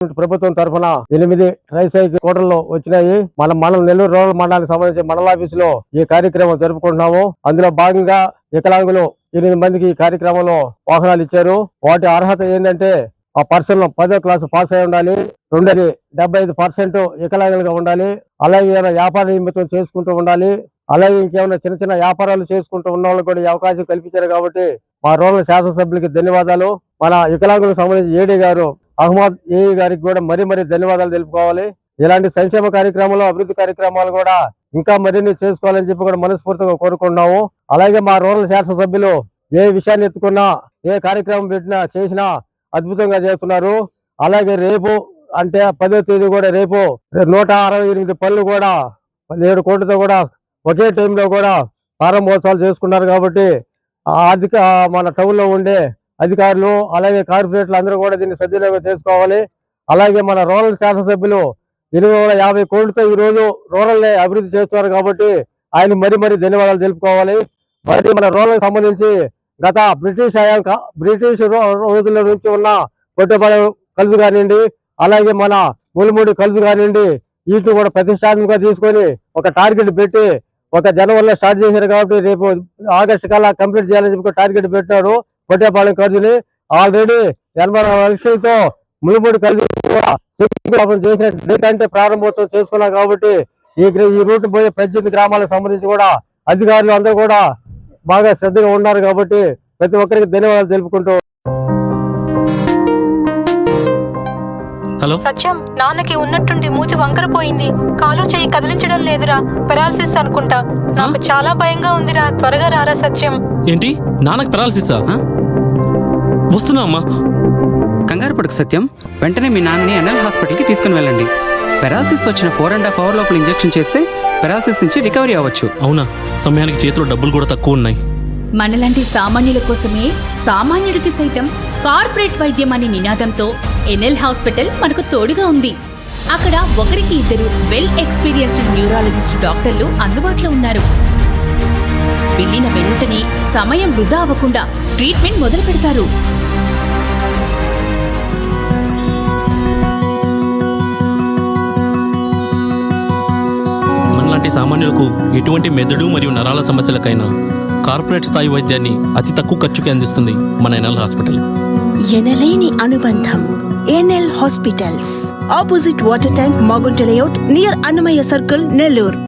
ప్రభుత్వం తరఫున 8 ట్రైసైకిల్ స్కూటర్లు వచ్చినాయి. మన నెల్లూరు రూరల్ మండలానికి సంబంధించి మండల ఆఫీసులో ఈ కార్యక్రమం జరుపుకుంటున్నాము. అందులో భాగంగా వికలాంగులు 8 మందికి ఈ కార్యక్రమంలో వాహనాలు ఇచ్చారు. వాటి అర్హత ఏంటంటే ఆ పర్సన్ 10వ క్లాసు పాస్ అయి ఉండాలి. రెండోది 75% వికలాంగులుగా ఉండాలి. అలాగే వ్యాపార నిమిత్తం చేసుకుంటూ ఉండాలి. అలాగే ఇంకేమైనా చిన్న చిన్న వ్యాపారాలు చేసుకుంటూ ఉన్న వాళ్ళకి కూడా ఈ అవకాశం కల్పించారు. కాబట్టి మా రూరల్ శాసనసభ్యులకి ధన్యవాదాలు. మన వికలాంగులకు సంబంధించి ఏడీ గారు అహ్మద్ ఏఈ గారికి కూడా మరీ ధన్యవాదాలు తెలుపుకోవాలి. ఇలాంటి సంక్షేమ కార్యక్రమాలు, అభివృద్ధి కార్యక్రమాలు కూడా ఇంకా మరిన్ని చేసుకోవాలని చెప్పి కూడా మనస్ఫూర్తిగా కోరుకున్నాము. అలాగే మా రూరల్ శాసనసభ్యులు ఏ విషయాన్ని ఎత్తుకున్నా, ఏ కార్యక్రమం చేసినా అద్భుతంగా చేస్తున్నారు. అలాగే రేపు అంటే 10వ తేదీ కూడా రేపు 168 పనులు కూడా 17 కోట్లతో కూడా ఒకే టైంలో కూడా ప్రారంభోత్సవాలు చేసుకున్నారు. కాబట్టి మన టౌన్ లో ఉండే అధికారులు అలాగే కార్పొరేటర్లు అందరూ కూడా దీన్ని సద్వినియోగం చేసుకోవాలి. అలాగే మన రూరల్ శాసనసభ్యులు 850 కోట్లతో ఈ రోజు రూరల్ ని అభివృద్ధి చేస్తున్నారు. కాబట్టి ఆయన మరీ ధన్యవాదాలు తెలుపుకోవాలి. మరి మన రూరల్ సంబంధించి గత బ్రిటిష్ రోజుల నుంచి ఉన్న పొట్టేపాలెం కలుసు కానివ్వండి, అలాగే మన ములుమూడి కలుసు కానివ్వండి, వీటిని కూడా ప్రతిష్టాత్మకంగా తీసుకొని ఒక టార్గెట్ పెట్టి ఒక జనవరిలో స్టార్ట్ చేశారు. కాబట్టి రేపు ఆగస్టు కల్లా కంప్లీట్ చేయాలని చెప్పి టార్గెట్ పెట్టారు. పొట్టేపాలెం కలుసుని ఆల్రెడీ 84 లక్షలతో ములుమూడి కలుసు చేసిన డేట్ అంటే ప్రారంభోత్సవం చేసుకున్నాం. కాబట్టి ఈ రూట్ పోయే 18 గ్రామాలకు సంబంధించి కూడా అధికారులు అందరూ కూడా బాగా శ్రద్ధగా ఉన్నారు. కాబట్టి ప్రతి ఒక్కరికి ధన్యవాదాలు తెలుపుకుంటూ. హలో సత్యం, నాన్నకి ఉన్నట్టుండి మూతి వంకరపోయింది. కాలు చేయి కదిలించడం లేదురా. పెరాలసిస్ అనుకుంటా. నాకు చాలా భయంగా ఉందిరా. త్వరగా రారా సత్యం. ఏంటి, నాన్నకి పెరాలసిసా? వస్తున్నా అమ్మా. కంగారు పడుకు సత్యం. వెంటనే మీ నాన్నని ఎన్ఎల్ హాస్పిటల్కి తీసుకుని వెళ్ళండి. పెరాలసిస్ వచ్చిన 4.5 అవర్ లోపల ఇంజెక్షన్ చేస్తే పెరాలసిస్ నుంచి రికవరీ అవ్వచ్చు. అవునా? సమయానికి చేతిలో డబ్బులు కూడా తక్కువ ఉన్నాయి. మనలాంటి సామాన్యుల కోసమే సామాన్యుడికి సైతం కార్పొరేట్ వైద్యం అనే నినాదంతో ఎన్ఎల్ హాస్పిటల్ మనకు తోడుగా ఉంది. అక్కడ 1-2 వెల్ ఎక్స్పీరియన్స్డ్ న్యూరాలజిస్ట్ డాక్టర్లు అందుబాటులో ఉన్నారు. వెళ్ళిన వెంటనే సమయం వృధా అవ్వకుండా ట్రీట్మెంట్ మొదలు పెడతారు. మనలాంటి సామాన్యులకు ఎటువంటి మెదడు మరియు నరాల సమస్యలకైనా కార్పొరేట్ స్థాయి వైద్యాన్ని అతి తక్కువ ఖర్చుకి అందిస్తుంది మన ఎన్ఎల్ హాస్పిటల్. ఎనలేని అనుబంధం. NL hospitals, opposite water tank, Magunta layout, near Annamayya circle, Nellore.